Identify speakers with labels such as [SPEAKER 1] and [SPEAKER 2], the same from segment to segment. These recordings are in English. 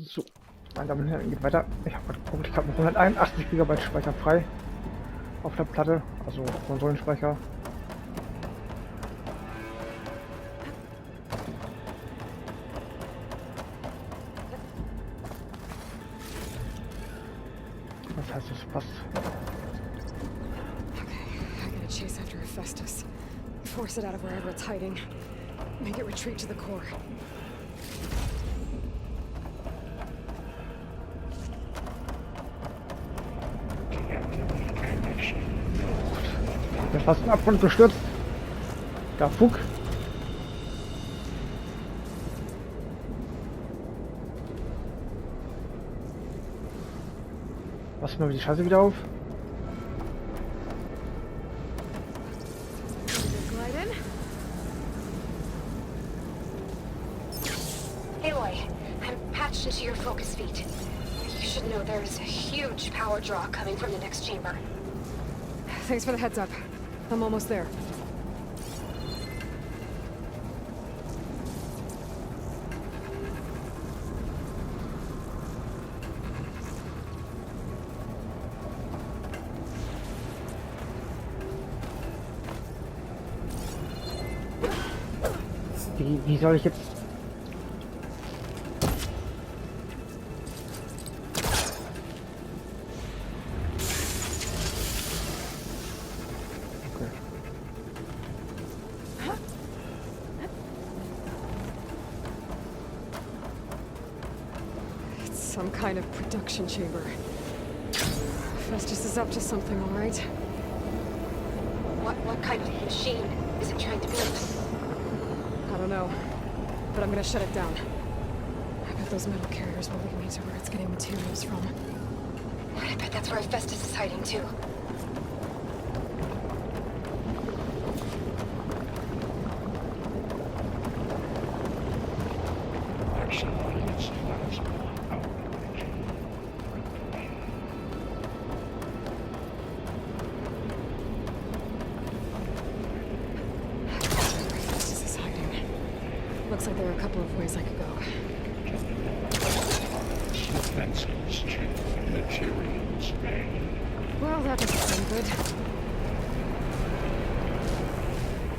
[SPEAKER 1] So, meine Damen und Herren, geht weiter. Ich habe geguckt, ich habe noch 181 GB Speicher frei auf der Platte, also Konsolenspeicher. Das heißt, es passt.
[SPEAKER 2] Okay, I gotta chase after Hephaestus. Force it out of wherever it's hiding. Make it retreat to the core.
[SPEAKER 1] Ich bin fast in den Abgrund gestürzt. Da Fug. Lass mal die Scheiße wieder auf.
[SPEAKER 2] Glide in.
[SPEAKER 3] Aloy, I'm patched into your focus feed. You should know there's a huge power draw coming from the next chamber.
[SPEAKER 2] Thanks for the heads up. I'm almost there.
[SPEAKER 1] Wie soll ich jetzt... Okay.
[SPEAKER 2] It's some kind of production chamber. Festus is up to something, all right?
[SPEAKER 3] What kind of machine is it trying to build?
[SPEAKER 2] I don't know, but I'm gonna shut it down. I bet those metal carriers will lead me to where it's getting materials from.
[SPEAKER 3] I bet that's where Hephaestus is hiding too.
[SPEAKER 2] Hephaestus is hiding. Looks like there are a couple of ways I could go.
[SPEAKER 4] Defenses to materials made.
[SPEAKER 2] Well, that doesn't sound good.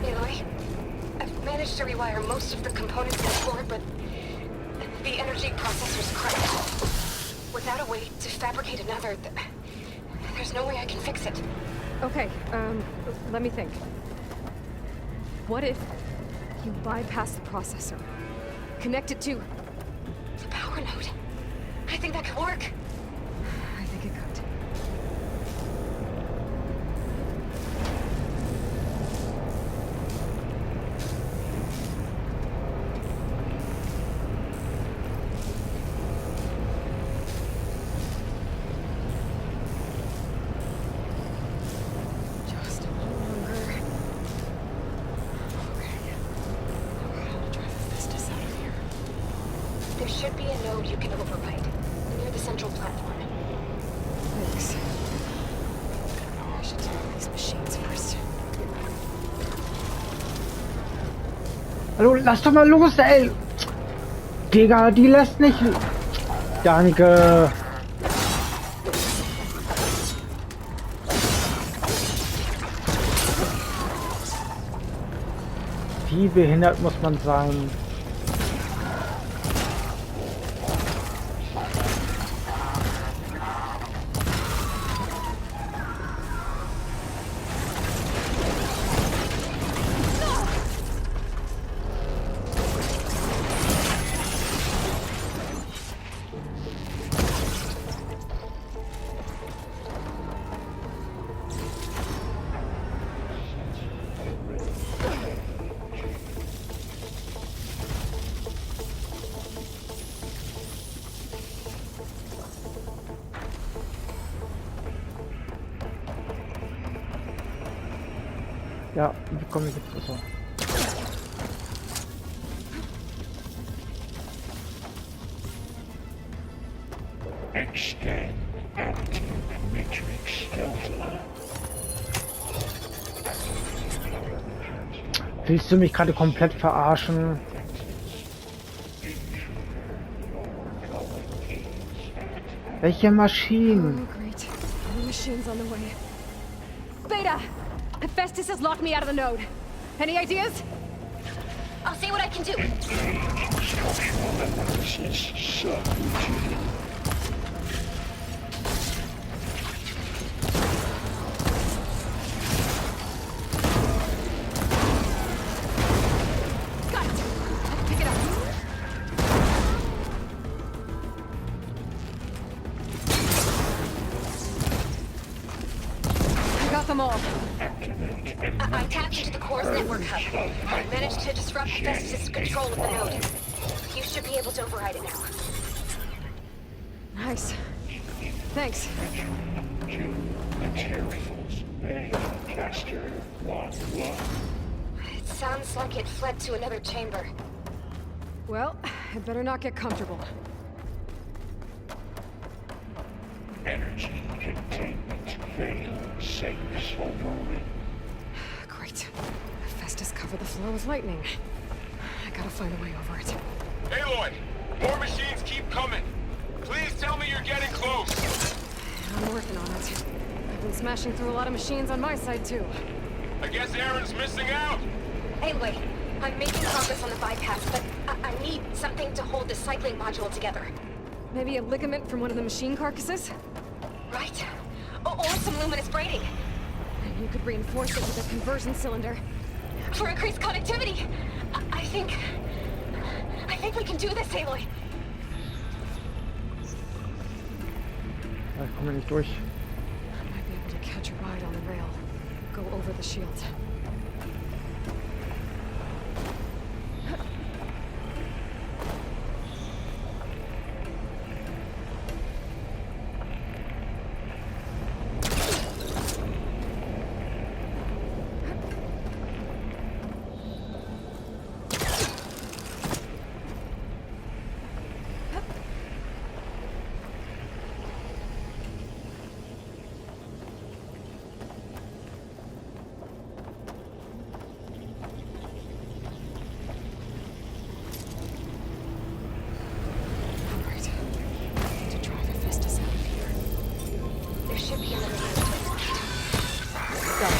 [SPEAKER 3] Aloy, I've managed to rewire most of the components in the core, but the energy processor's cracked. Without a way to fabricate another, there's no way I can fix it.
[SPEAKER 2] Okay, let me think. What if you bypass the processor? Connect it to...
[SPEAKER 3] The power node. I think that could work.
[SPEAKER 2] I think it could. Just a little longer. Okay. How to drive Hephaestus out of here.
[SPEAKER 3] There should be a node you can override near the central platform.
[SPEAKER 2] Thanks. I should deal with these machines first.
[SPEAKER 1] Hallo, lass doch mal los, ey! Digga, die lässt nicht... Danke! Wie behindert muss man sein? Ja, wie komme ich jetzt besser?
[SPEAKER 4] Extend active matrix filter.
[SPEAKER 1] Willst du mich gerade komplett verarschen? Welche Maschinen?
[SPEAKER 2] Oh, great. More machines on the way. Beta! Hephaestus has locked me out of the node. Any ideas?
[SPEAKER 3] I'll see what I can do.
[SPEAKER 4] Structural analysis subroutine.
[SPEAKER 2] Got it! Let's pick it up. I got them all.
[SPEAKER 4] Activate
[SPEAKER 3] I tapped into the core's network hub. I managed to disrupt Hephaestus' control of the node. You should be able to override it now.
[SPEAKER 2] Nice. Thanks.
[SPEAKER 4] to materials. Caster 1-1.
[SPEAKER 3] It sounds like it fled to another chamber.
[SPEAKER 2] Well, I better not get comfortable.
[SPEAKER 4] Energy containment failed. Safe overrun.
[SPEAKER 2] Great. Hephaestus covered the floor with lightning. I gotta find a way over it.
[SPEAKER 5] Aloy, more machines keep coming. Please tell me you're getting close.
[SPEAKER 2] I'm working on it. I've been smashing through a lot of machines on my side, too.
[SPEAKER 5] I guess Aaron's missing out.
[SPEAKER 3] Anyway, I'm making progress on the bypass, but I need something to hold the cycling module together.
[SPEAKER 2] Maybe a ligament from one of the machine carcasses?
[SPEAKER 3] Right? Or some luminous braiding.
[SPEAKER 2] And you could reinforce it with a conversion cylinder.
[SPEAKER 3] For increased connectivity. I think we can do this, Aloy.
[SPEAKER 1] Da kommen wir nicht durch.
[SPEAKER 2] I might be able to catch a ride on the rail. Go over the shield. Alright. Need to drive Hephaestus out of here.
[SPEAKER 3] There should be another way to it.
[SPEAKER 2] Got it.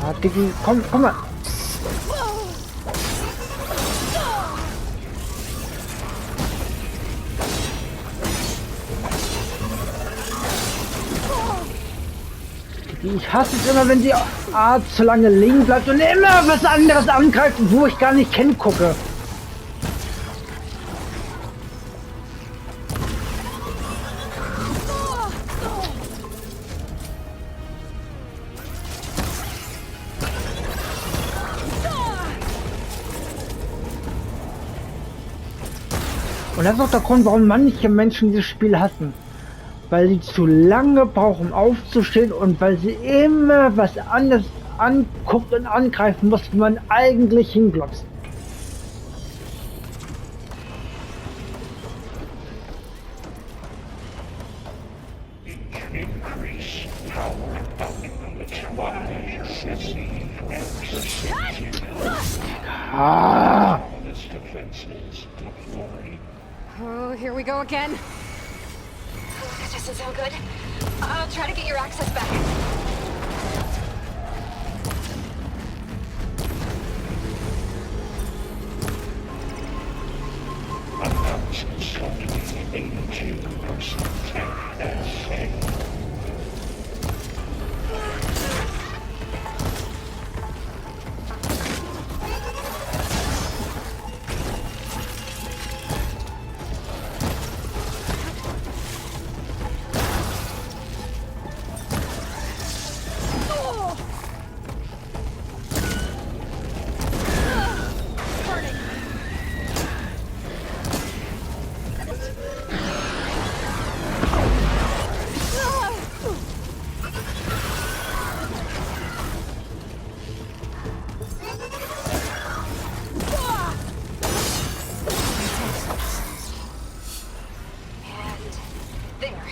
[SPEAKER 1] Ah, Diggi, komm mal. Diggi, ich hasse es immer, wenn die Art zu lange liegen bleibt und immer was anderes angreift, wo ich gar nicht hingucke. Und das ist auch der Grund, warum manche Menschen dieses Spiel hassen. Weil sie zu lange brauchen, um aufzustehen und weil sie immer was anderes anguckt und angreifen muss, wie man eigentlich hinglotzt.
[SPEAKER 4] Increase power output while assessing precision.
[SPEAKER 1] Ah!
[SPEAKER 4] Honest defenses deployed.
[SPEAKER 2] Oh, here we go again.
[SPEAKER 3] This doesn't sound good. I'll try to get your access back.
[SPEAKER 4] Announce suddenly 82% SA. And there.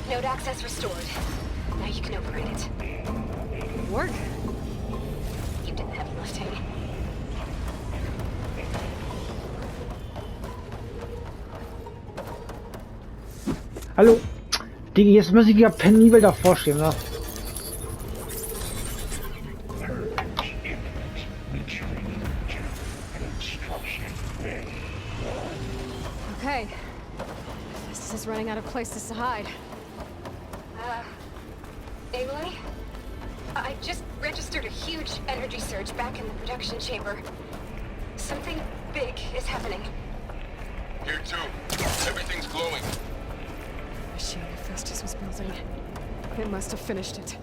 [SPEAKER 4] Node access restored.
[SPEAKER 3] Now you can override it.
[SPEAKER 2] Work?
[SPEAKER 3] You did the heavy lifting.
[SPEAKER 1] Hallo? Digi, jetzt muss ich ja penibel davor stehen, ne?
[SPEAKER 2] Okay. This is running out of places to hide.
[SPEAKER 3] Aloy? I just registered a huge energy surge back in the production chamber. Something big is happening.
[SPEAKER 5] Here too. Everything's glowing.
[SPEAKER 2] The machine Hephaestus was building. It must have finished it.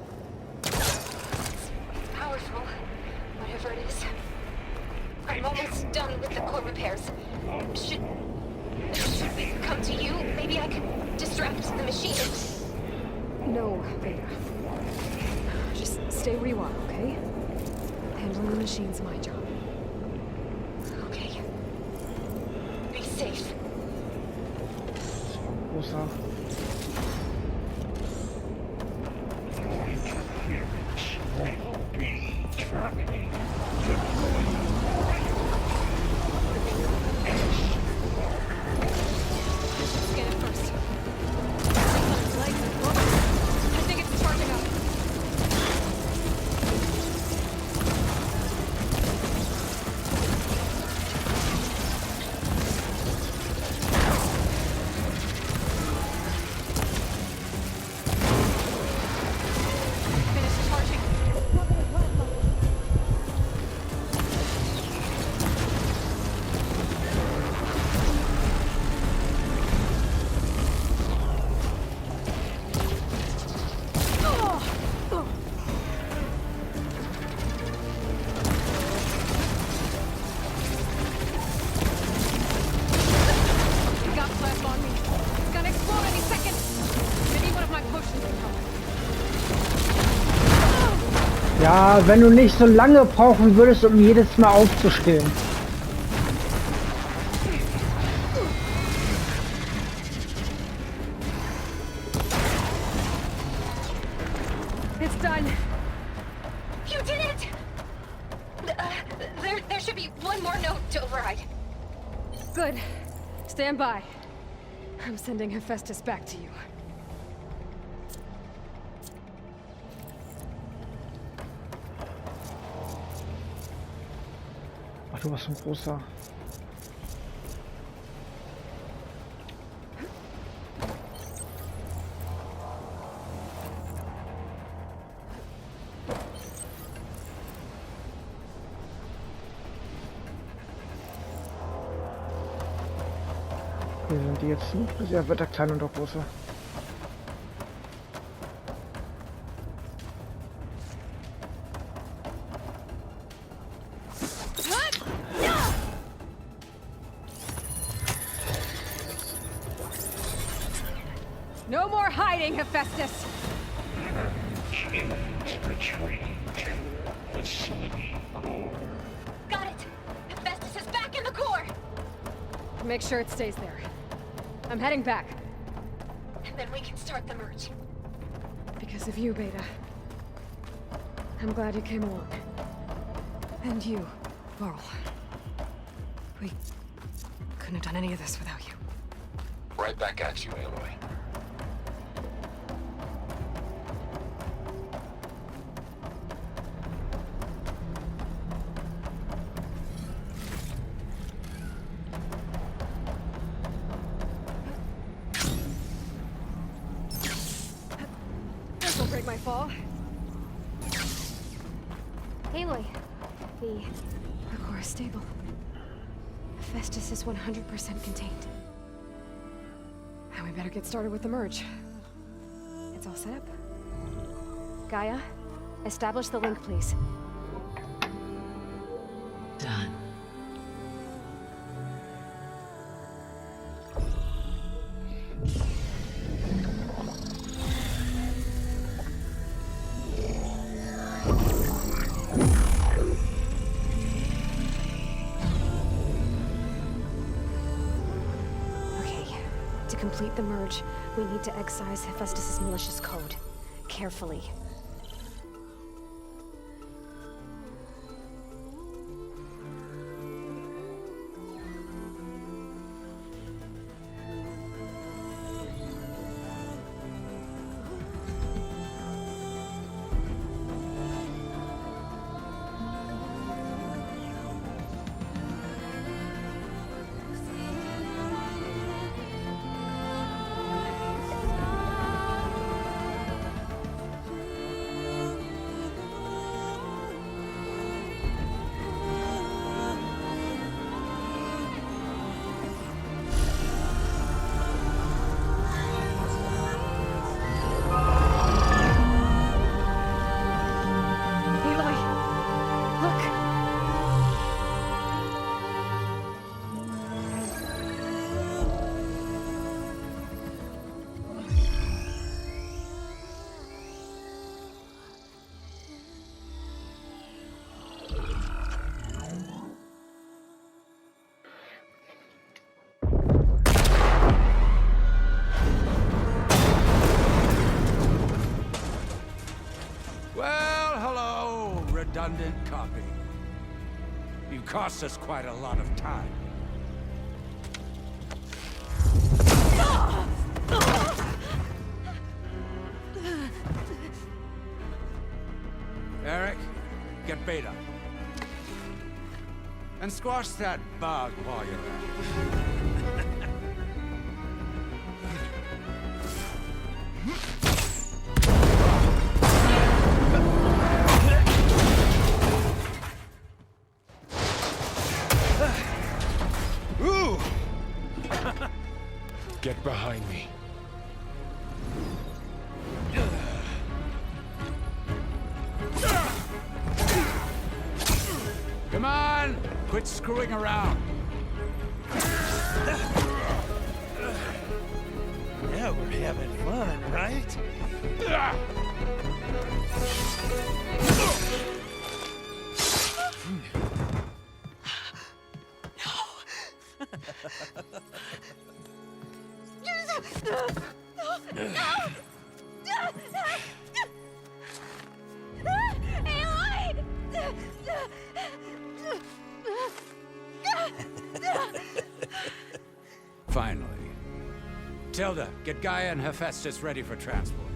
[SPEAKER 3] Powerful, whatever it is. I'm almost done with the core repairs. Should we come to you? Maybe I could distract the machine.
[SPEAKER 2] No, Beta. Just stay where you are, okay? Handling the machine's my job.
[SPEAKER 3] Okay. Be safe.
[SPEAKER 1] Großer.
[SPEAKER 2] Scan it first. Lights are glowing. I think it's charging up. Finish charging. Got plasma on me. It's gonna explode any second. Maybe one of my potions can help.
[SPEAKER 1] Ja, wenn du nicht so lange brauchen würdest, um jedes Mal aufzustehen.
[SPEAKER 2] It's done.
[SPEAKER 3] You did it! There should be one more note to override.
[SPEAKER 2] Good. Stand by. I'm sending Hephaestus back to you.
[SPEAKER 1] Ach, du warst so ein großer. Hier sind die jetzt nicht. Ja, wird der kleine und der große.
[SPEAKER 2] No more hiding, Hephaestus!
[SPEAKER 4] Retreating to facility core.
[SPEAKER 3] Got it! Hephaestus is back in the core!
[SPEAKER 2] Make sure it stays there. I'm heading back.
[SPEAKER 3] And then we can start the merge.
[SPEAKER 2] Because of you, Beta. I'm glad you came along. And you, Varl. We couldn't have done any of this without you.
[SPEAKER 5] Right back at you, Aloy.
[SPEAKER 2] This'll break my fall.
[SPEAKER 3] Aloy, the
[SPEAKER 2] core is stable. Hephaestus is 100% contained. And we better get started with the merge. It's all set up. Gaia, establish the link, please.
[SPEAKER 6] Done.
[SPEAKER 2] Okay, to complete the merge, we need to excise Hephaestus' malicious code. carefully. Aloy! Look!
[SPEAKER 6] Well, hello, redundant copy. You cost us quite a lot of time. Eric, get Beta. And squash that bug while you're at it.
[SPEAKER 5] Ooh! Get behind me.
[SPEAKER 6] Come on! Quit screwing around.
[SPEAKER 7] Yeah, we're having fun, right?
[SPEAKER 6] Finally. Tilda, get Gaia and Hephaestus ready for transport.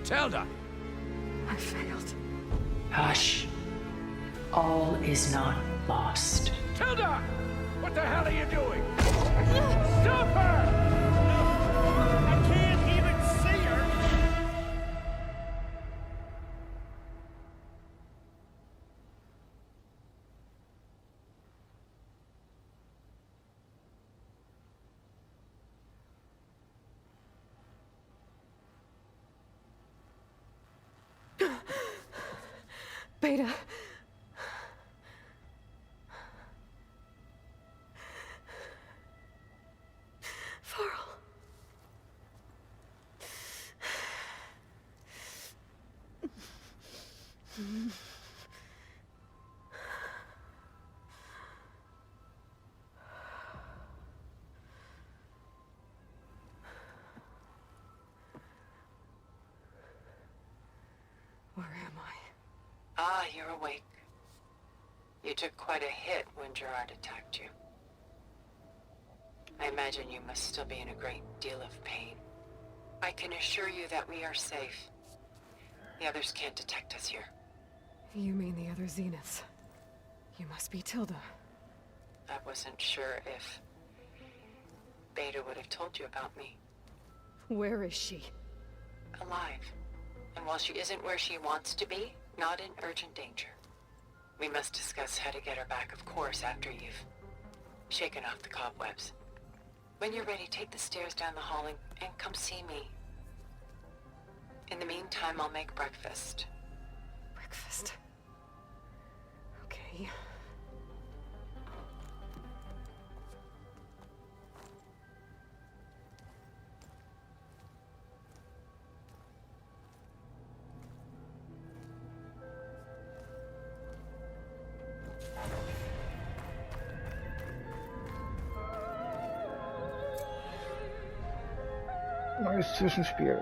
[SPEAKER 6] Tilda!
[SPEAKER 2] I failed.
[SPEAKER 8] Hush. All is not lost.
[SPEAKER 6] Tilda! What the hell are you doing? Stop her!
[SPEAKER 7] I can't even see her!
[SPEAKER 2] Beta. Varl. Where am I?
[SPEAKER 8] Ah, you're awake. You took quite a hit when Gerard attacked you. I imagine you must still be in a great deal of pain. I can assure you that we are safe. The others can't detect us here.
[SPEAKER 2] You mean the other Zeniths? You must be Tilda.
[SPEAKER 8] I wasn't sure if Beta would have told you about me.
[SPEAKER 2] Where is she?
[SPEAKER 8] Alive. And while she isn't where she wants to be, not in urgent danger. We must discuss how to get her back, of course, after you've shaken off the cobwebs. When you're ready, take the stairs down the hall and come see me. In the meantime, I'll make breakfast.
[SPEAKER 2] Breakfast. Okay.
[SPEAKER 1] Neues Zwischenspiel.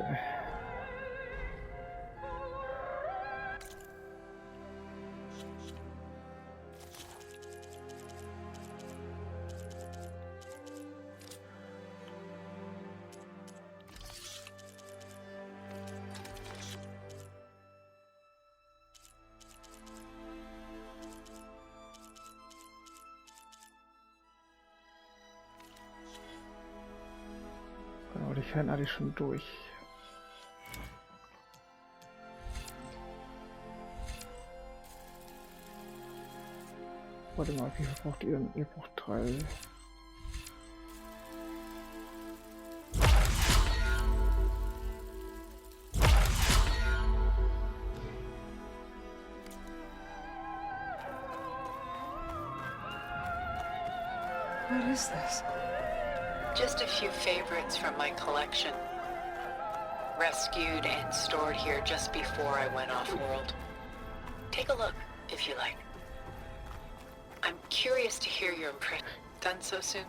[SPEAKER 1] Genau, die Fern hatte ich schon durch. Warte mal, wie viel braucht ihr? Ihr braucht 3.
[SPEAKER 2] What is this?
[SPEAKER 8] Just a few favorites from my collection. Rescued and stored here just before I went off-world. Take a look, if you like. I'm curious to hear your impression. Done so soon?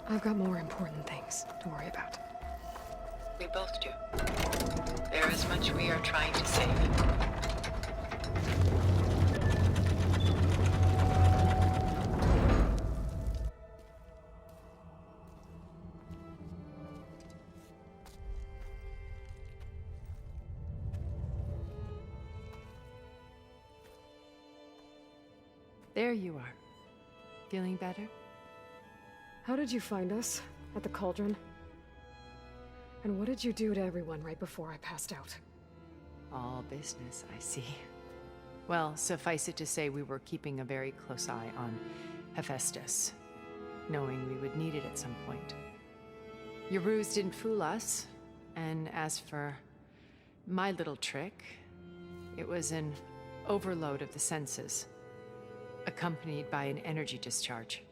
[SPEAKER 2] I've got more important things to worry about.
[SPEAKER 8] We both do. There is much we are trying to save.
[SPEAKER 9] There you are. Feeling better?
[SPEAKER 2] How did you find us? At the cauldron? And what did you do to everyone right before I passed out?
[SPEAKER 9] All business, I see. Well, suffice it to say we were keeping a very close eye on Hephaestus, knowing we would need it at some point. Your ruse didn't fool us, and as for my little trick, it was an overload of the senses, accompanied by an energy discharge.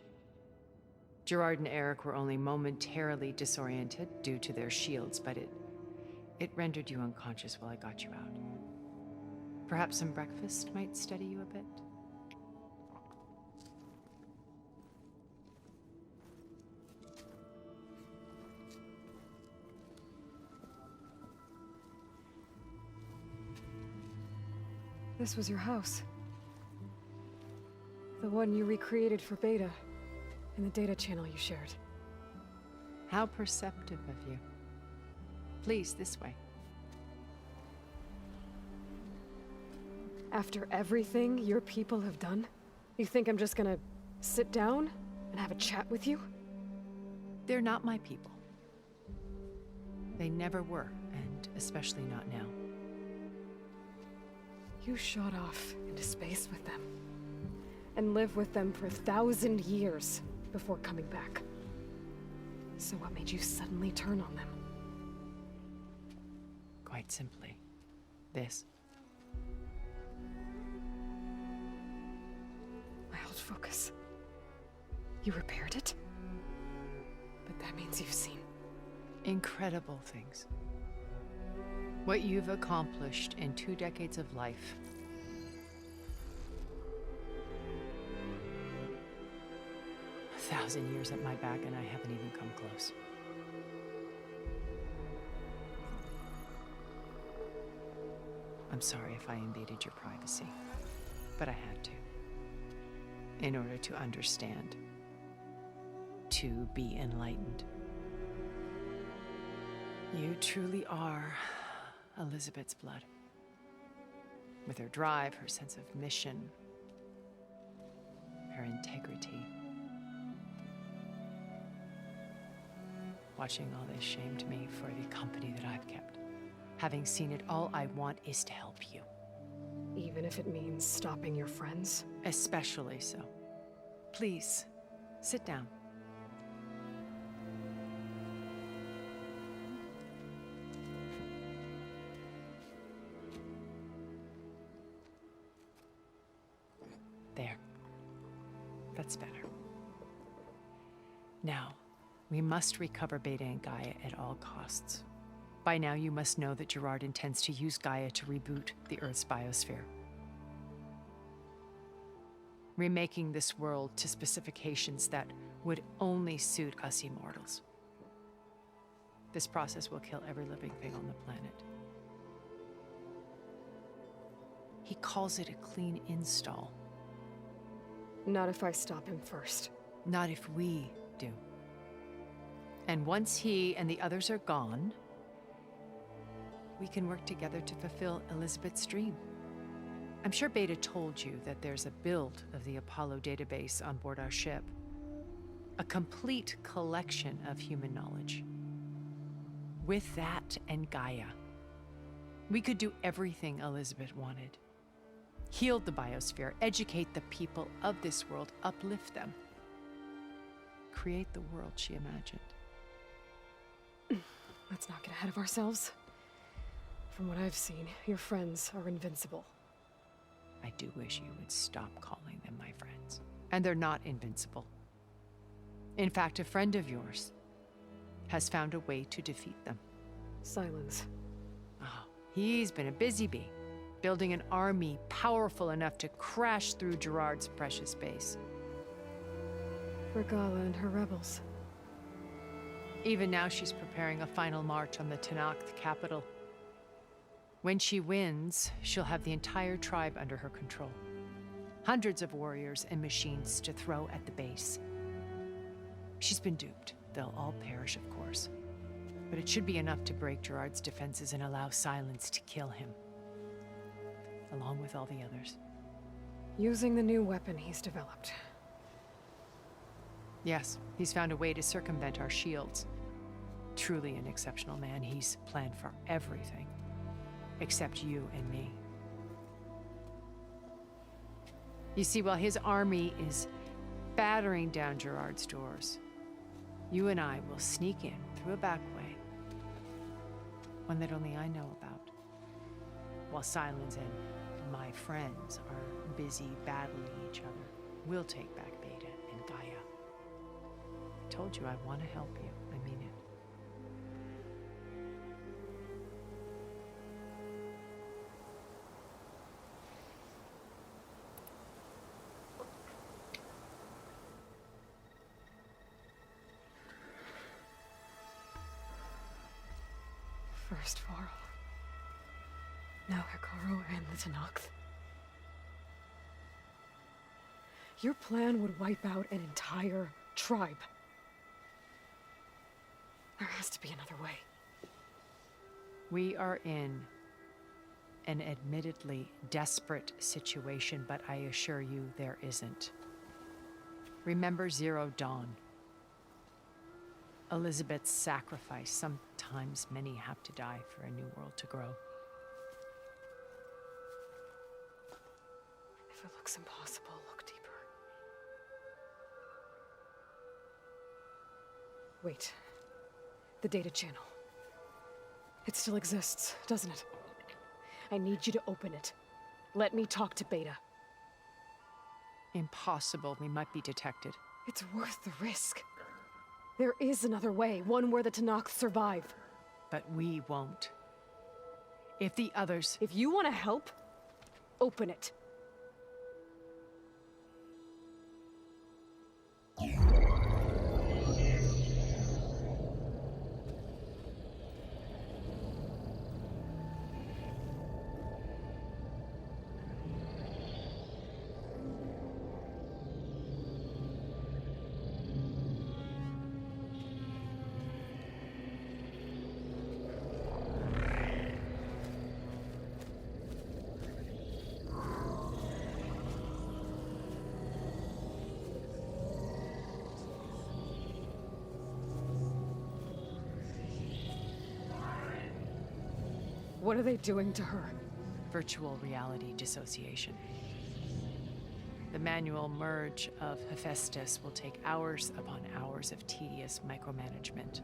[SPEAKER 9] Gerard and Eric were only momentarily disoriented due to their shields, but it rendered you unconscious while I got you out. Perhaps some breakfast might steady you a bit?
[SPEAKER 2] This was your house. The one you recreated for Beta, in the data channel you shared.
[SPEAKER 9] How perceptive of you. Please, this way.
[SPEAKER 2] After everything your people have done, you think I'm just gonna sit down and have a chat with you?
[SPEAKER 9] They're not my people. They never were, and especially not now.
[SPEAKER 2] You shot off into space with them, and lived with them for 1,000 years before coming back. So what made you suddenly turn on them?
[SPEAKER 9] Quite simply, this.
[SPEAKER 2] My old focus. You repaired it? But that means you've seen...
[SPEAKER 9] Incredible things. What you've accomplished in 2 decades of life. A 1,000 years at my back and I haven't even come close. I'm sorry if I invaded your privacy, but I had to. In order to understand. To be enlightened. You truly are Elizabeth's blood. With her drive, her sense of mission, her integrity. Watching all this shamed me for the company that I've kept. Having seen it, all I want is to help you.
[SPEAKER 2] Even if it means stopping your friends?
[SPEAKER 9] Especially so. Please, sit down. There. That's better. Now, we must recover Beta and Gaia at all costs. By now, you must know that Gerard intends to use Gaia to reboot the Earth's biosphere. Remaking this world to specifications that would only suit us immortals. This process will kill every living thing on the planet. He calls it a clean install.
[SPEAKER 2] Not if I stop him first.
[SPEAKER 9] Not if we do. And once he and the others are gone, we can work together to fulfill Elizabeth's dream. I'm sure Beta told you that there's a build of the Apollo database on board our ship. A complete collection of human knowledge. With that and Gaia, we could do everything Elizabeth wanted. Heal the biosphere, educate the people of this world, uplift them. Create the world she imagined.
[SPEAKER 2] Let's not get ahead of ourselves. From what I've seen, your friends are invincible.
[SPEAKER 9] I do wish you would stop calling them my friends. And they're not invincible. In fact, a friend of yours has found a way to defeat them.
[SPEAKER 2] Silence.
[SPEAKER 9] Oh, he's been a busy bee, building an army powerful enough to crash through Gerard's precious base.
[SPEAKER 2] Regala and her rebels.
[SPEAKER 9] Even now, she's preparing a final march on the Tenakth capital. When she wins, she'll have the entire tribe under her control. Hundreds of warriors and machines to throw at the base. She's been duped. They'll all perish, of course. But it should be enough to break Gerard's defenses and allow Silence to kill him. Along with all the others.
[SPEAKER 2] Using the new weapon he's developed.
[SPEAKER 9] Yes, he's found a way to circumvent our shields. Truly an exceptional man. He's planned for everything. Except you and me. You see, while his army is battering down Gerard's doors, you and I will sneak in through a back way. One that only I know about. While Silence and my friends are busy battling each other, we'll take back Beta and Gaia. I told you I want to help you. I mean it.
[SPEAKER 2] First Varl. Now Hekarro and the Tenakth. Your plan would wipe out an entire tribe. There has to be another way.
[SPEAKER 9] We are in an admittedly desperate situation, but I assure you there isn't. Remember Zero Dawn. Elizabeth's sacrifice. Sometimes many have to die for a new world to grow.
[SPEAKER 2] If it looks impossible, look deeper. Wait. The data channel. It still exists, doesn't it? I need you to open it. Let me talk to Beta.
[SPEAKER 9] Impossible. We might be detected.
[SPEAKER 2] It's worth the risk. There is another way, one where the Tenakth survive.
[SPEAKER 9] But we won't. If the others...
[SPEAKER 2] If you want to help, open it. What are they doing to her?
[SPEAKER 9] Virtual reality dissociation. The manual merge of Hephaestus will take hours upon hours of tedious micromanagement.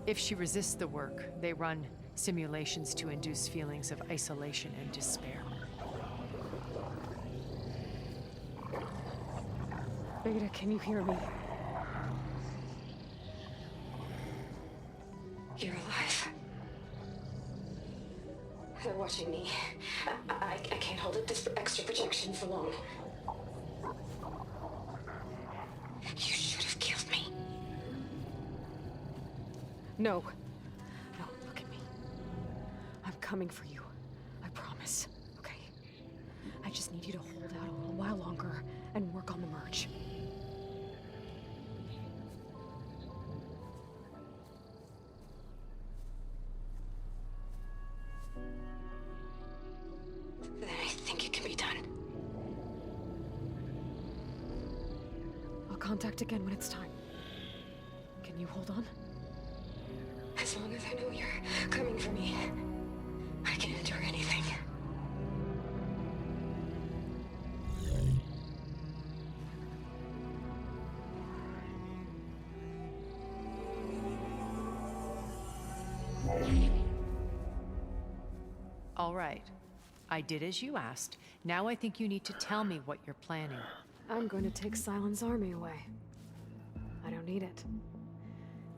[SPEAKER 9] If she resists the work, they run simulations to induce feelings of isolation and despair.
[SPEAKER 2] Beta, can you hear me?
[SPEAKER 3] You're alive. They're watching me. I can't hold up this extra projection for long. You should have killed me.
[SPEAKER 2] No. No, look at me. I'm coming for you. I promise. Okay? I just need you to hold out a little while longer and work on the merge.
[SPEAKER 3] Then I think it can be done.
[SPEAKER 2] I'll contact again when it's time. Can you hold on?
[SPEAKER 3] As long as I know you're coming for me, I can endure anything.
[SPEAKER 9] All right. I did as you asked. Now I think you need to tell me what you're planning.
[SPEAKER 2] I'm going to take Sylens' army away. I don't need it.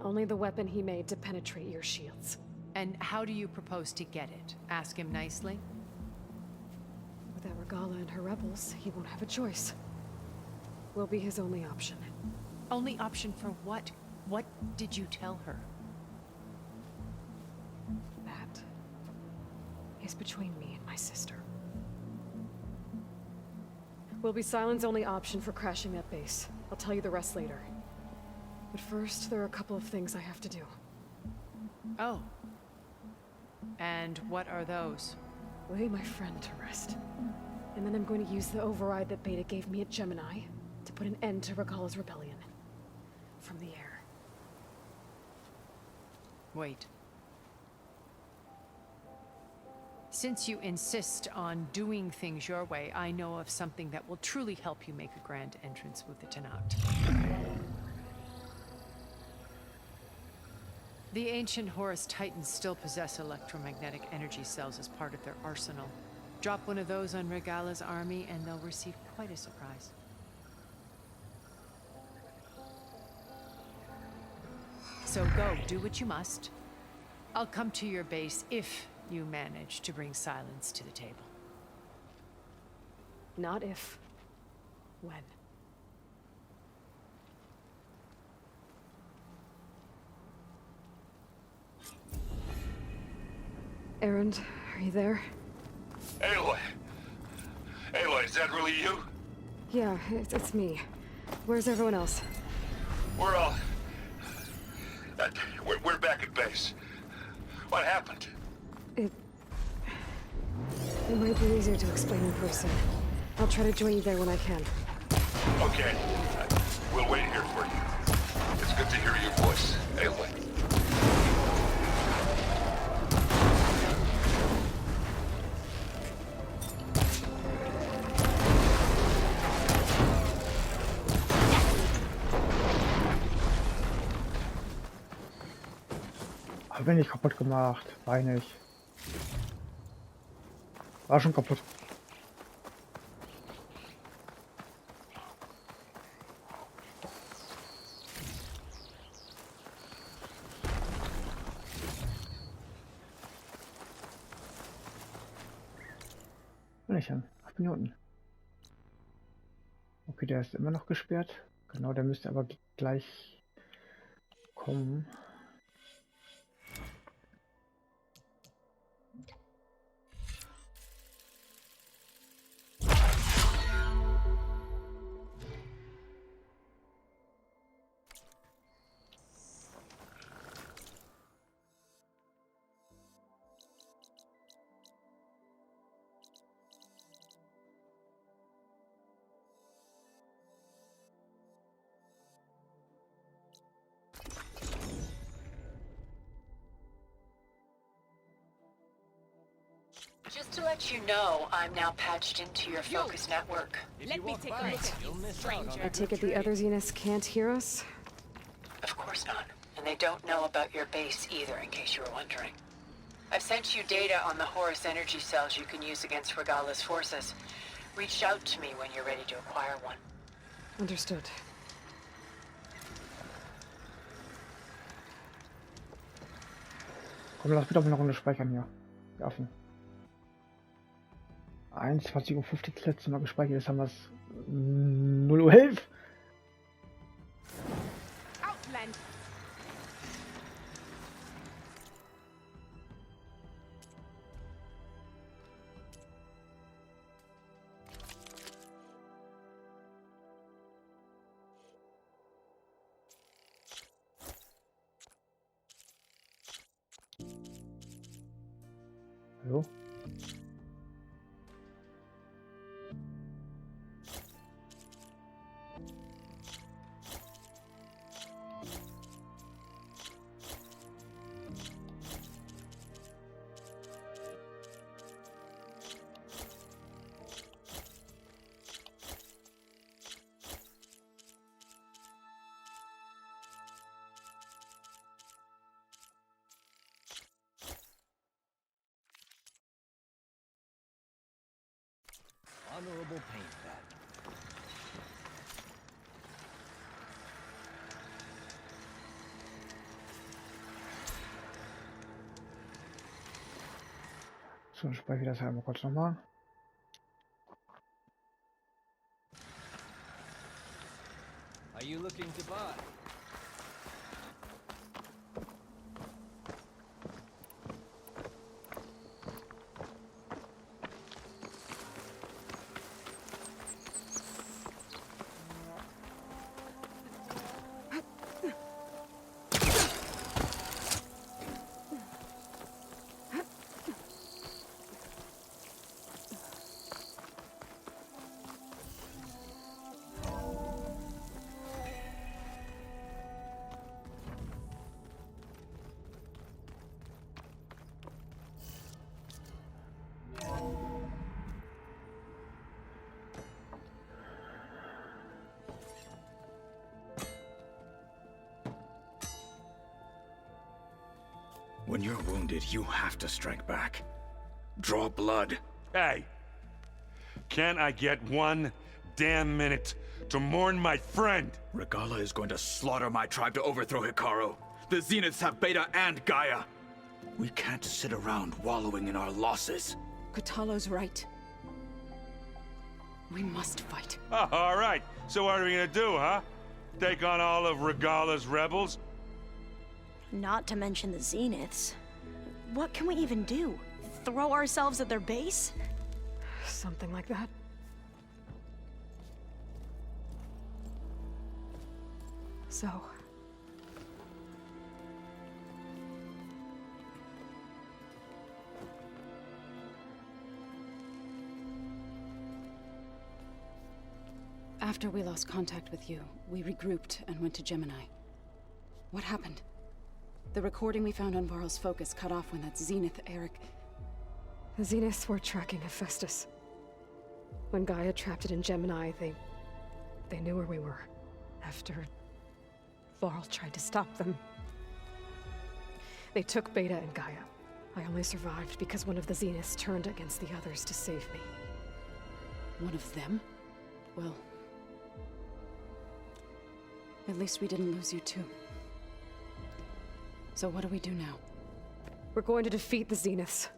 [SPEAKER 2] Only the weapon he made to penetrate your shields.
[SPEAKER 9] And how do you propose to get it? Ask him nicely?
[SPEAKER 2] Without Regalla and her rebels, he won't have a choice. We'll be his only option.
[SPEAKER 9] Only option for what? What did you tell her?
[SPEAKER 2] That is between me and my sister. Will be Sylens' only option for crashing that base. I'll tell you the rest later. But first, there are a couple of things I have to do.
[SPEAKER 9] Oh. And what are those?
[SPEAKER 2] Lay my friend to rest. And then I'm going to use the override that Beta gave me at Gemini to put an end to Regalla's rebellion. From the air.
[SPEAKER 9] Wait. Since you insist on doing things your way, I know of something that will truly help you make a grand entrance with the Tenat. The ancient Horus Titans still possess electromagnetic energy cells as part of their arsenal. Drop one of those on Regalla's army and they'll receive quite a surprise. So go, do what you must. I'll come to your base if you manage to bring Sylens to the table.
[SPEAKER 2] Not if. When. Erend, are you there?
[SPEAKER 5] Aloy! Aloy, is that really you?
[SPEAKER 2] Yeah, it's me. Where's everyone else?
[SPEAKER 5] We're all... we're back at base. What happened?
[SPEAKER 2] It might be easier to explain in person. I'll try to join you there when I can.
[SPEAKER 5] Okay. We'll wait here for you. It's good to hear your voice, Aloy.
[SPEAKER 1] Bin ich kaputt gemacht, meine ich. War schon kaputt. Lächeln, 8 Minuten. Okay, der ist immer noch gesperrt. Genau, der müsste aber gleich kommen.
[SPEAKER 8] Just to let you know, I'm now patched into your focus network.
[SPEAKER 7] Let me take a look at you, stranger.
[SPEAKER 2] I take it the other Zeniths can't hear us?
[SPEAKER 8] Of course not. And they don't know about your base either, in case you were wondering. I've sent you data on the Horus energy cells you can use against Regalla's forces. Reach out to me when you're ready to acquire one.
[SPEAKER 2] Understood.
[SPEAKER 1] Komm, lass bitte auf eine Runde speichern hier. Die Affen. 21:50 Uhr das letzte Mal gespeichert, jetzt haben wir es 0:11 Uhr. Hallo?
[SPEAKER 10] Honorable paint that.
[SPEAKER 1] So, dann speichere ich das einmal kurz nochmal.
[SPEAKER 10] Are you looking to buy?
[SPEAKER 11] When you're wounded, you have to strike back. Draw blood.
[SPEAKER 5] Hey! Can't I get one damn minute to mourn my friend?
[SPEAKER 11] Regalla is going to slaughter my tribe to overthrow Hikaru. The Zeniths have Beta and Gaia. We can't sit around wallowing in our losses.
[SPEAKER 2] Kotallo's right. We must fight.
[SPEAKER 5] Oh, all right. So what are we gonna do, huh? Take on all of Regalla's rebels?
[SPEAKER 12] Not to mention the Zeniths. What can we even do? Throw ourselves at their base?
[SPEAKER 2] Something like that. So...
[SPEAKER 13] After we lost contact with you, we regrouped and went to Gemini. What happened? The recording we found on Varl's focus cut off when that Zenith Eric...
[SPEAKER 2] The Zeniths were tracking Hephaestus. When Gaia trapped it in Gemini, they knew where we were. After Varl tried to stop them. They took Beta and Gaia. I only survived because one of the Zeniths turned against the others to save me.
[SPEAKER 13] One of them? Well... at least we didn't lose you too. So what do we do now?
[SPEAKER 2] We're going to defeat the Zeniths.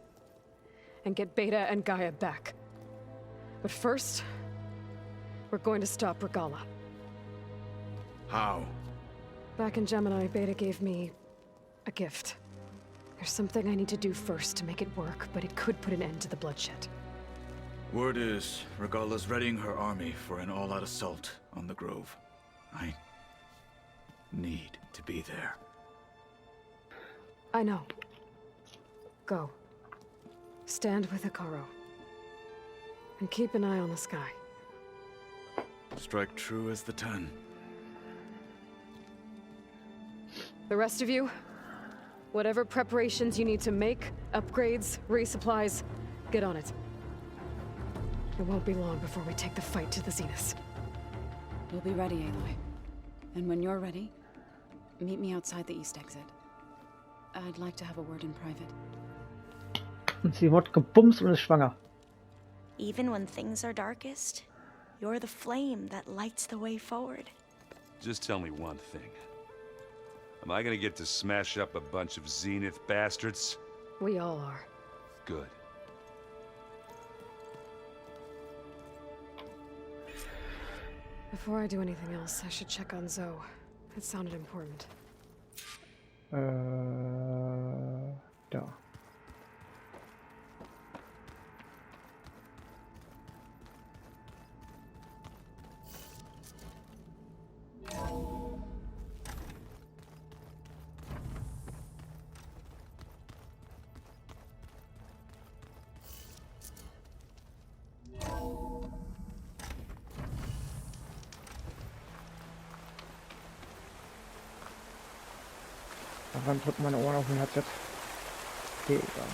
[SPEAKER 2] And get Beta and Gaia back. But first... we're going to stop Regalla.
[SPEAKER 11] How?
[SPEAKER 2] Back in Gemini, Beta gave me... a gift. There's something I need to do first to make it work, but it could put an end to the bloodshed.
[SPEAKER 11] Word is, Regalla's readying her army for an all-out assault on the Grove. I need to be there.
[SPEAKER 2] I know. Go. Stand with Hikaru. And keep an eye on the sky.
[SPEAKER 11] Strike true as the 10.
[SPEAKER 2] The rest of you, whatever preparations you need to make, upgrades, resupplies, get on it. It won't be long before we take the fight to the Zeniths.
[SPEAKER 13] We'll be ready, Aloy. And when you're ready, meet me outside the east exit. I'd like to have a word in private.
[SPEAKER 1] Und sie wird gebumst und ist schwanger.
[SPEAKER 12] Even when things are darkest, you're the flame that lights the way forward.
[SPEAKER 5] Just tell me one thing. Am I gonna get to smash up a bunch of Zenith bastards?
[SPEAKER 2] We all are.
[SPEAKER 5] Good.
[SPEAKER 2] Before I do anything else, I should check on Zoe. It sounded important.
[SPEAKER 1] Da. Wann drückt meine Ohren auf dem Headset? Okay, egal.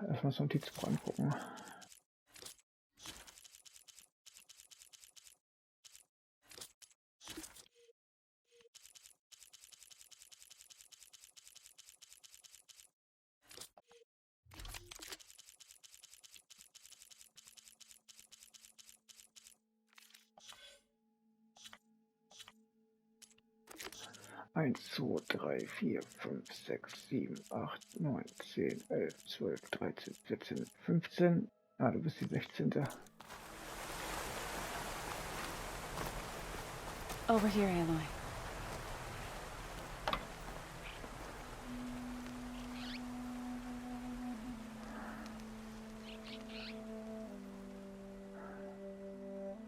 [SPEAKER 1] Erstmal das Notizbuch angucken. Eins, 2, 3, 4, 5, 6, 7, 8, 9, 10, 11, 12, 13, 14, 15. Ah, du bist die 16.
[SPEAKER 13] Over here, Aloy.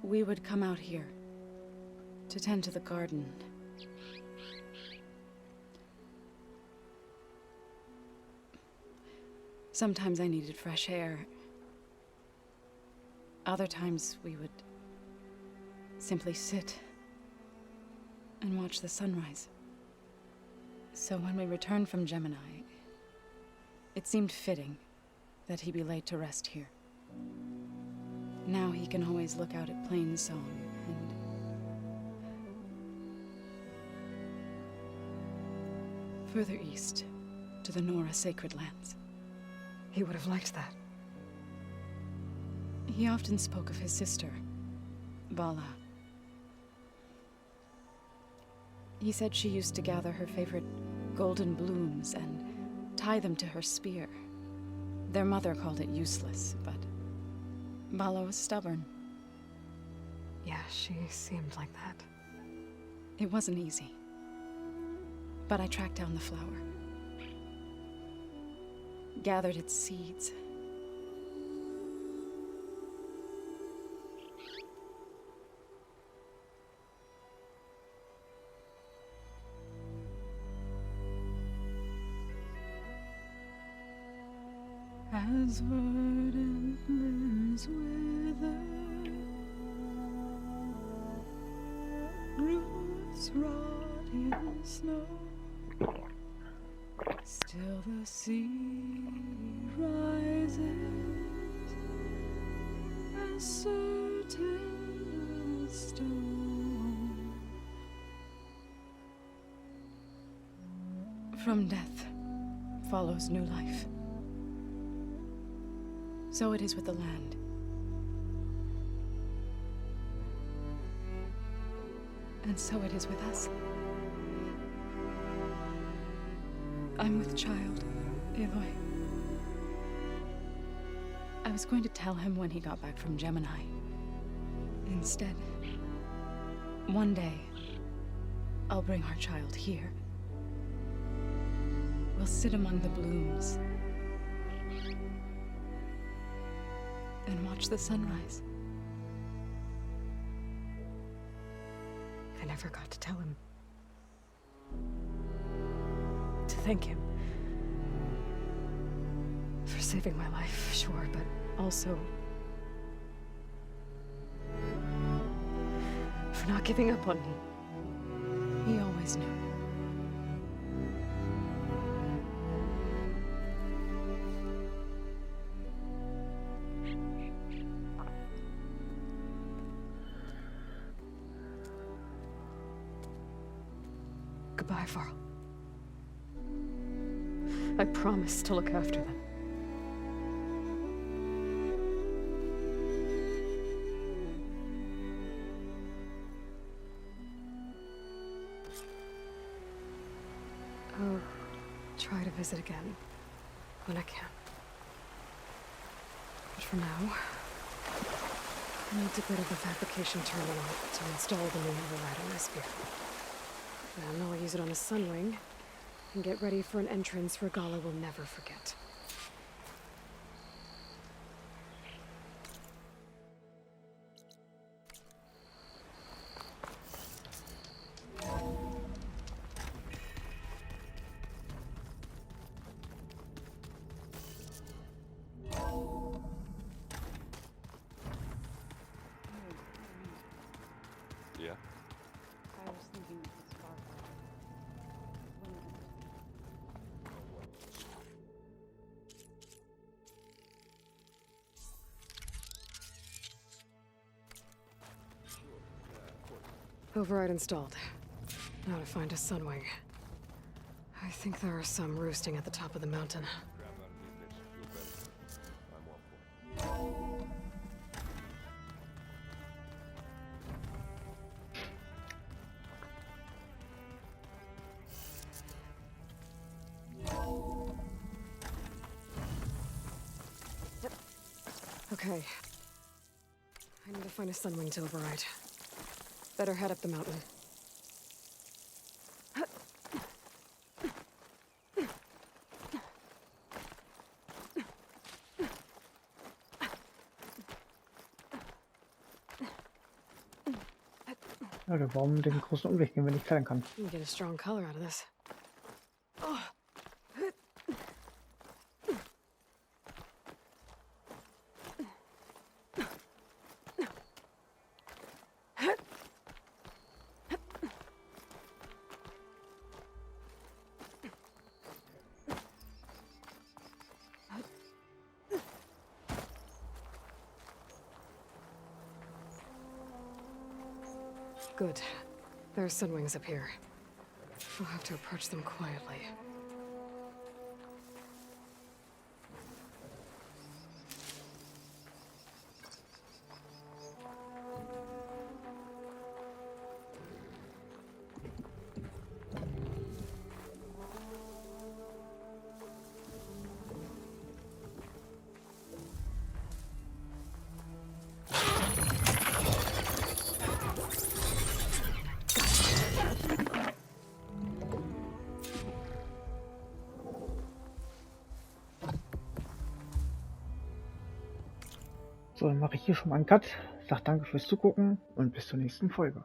[SPEAKER 13] We would come out here to tend to the garden. Sometimes I needed fresh air. Other times we would simply sit and watch the sunrise. So when we returned from Gemini, it seemed fitting that he be laid to rest here. Now he can always look out at Plainsong and... further east, to the Nora Sacred Lands.
[SPEAKER 2] He would have liked that.
[SPEAKER 13] He often spoke of his sister, Vala. He said she used to gather her favorite golden blooms and tie them to her spear. Their mother called it useless, but Vala was stubborn.
[SPEAKER 2] Yeah, she seemed like that.
[SPEAKER 13] It wasn't easy. But I tracked down the flower. Gathered its seeds. As verdant limbs wither, roots rot in snow, still the sea rises, as certain as stone. From death follows new life. So it is with the land. And so it is with us. I'm with child, Aloy. I was going to tell him when he got back from Gemini. Instead, one day, I'll bring our child here. We'll sit among the blooms and watch the sunrise.
[SPEAKER 2] I never got to tell him. To thank him. For saving my life, sure, but also... for not giving up on me.
[SPEAKER 13] He always knew.
[SPEAKER 2] Goodbye, Varl. I promise to look after them. I'll try to visit again when I can. But for now, I need to go to the fabrication terminal to install the new override on my spear. Then I'll use it on a Sunwing and get ready for an entrance Regalla will never forget.
[SPEAKER 5] Yeah?
[SPEAKER 13] I was thinking of this
[SPEAKER 2] Override installed. Now to find a Sunwing. I think there are some roosting at the top of the mountain. Okay. I need to find a Sunwing to override. Better head up the mountain.
[SPEAKER 1] Oder warum den großen Umweg gehen, wenn ich klettern kann?
[SPEAKER 2] You can get a strong color out of this. Good. There are Sunwings up here. We'll have to approach them quietly.
[SPEAKER 1] So, dann mache ich hier schon mal einen Cut. Sag danke fürs Zugucken und bis zur nächsten Folge.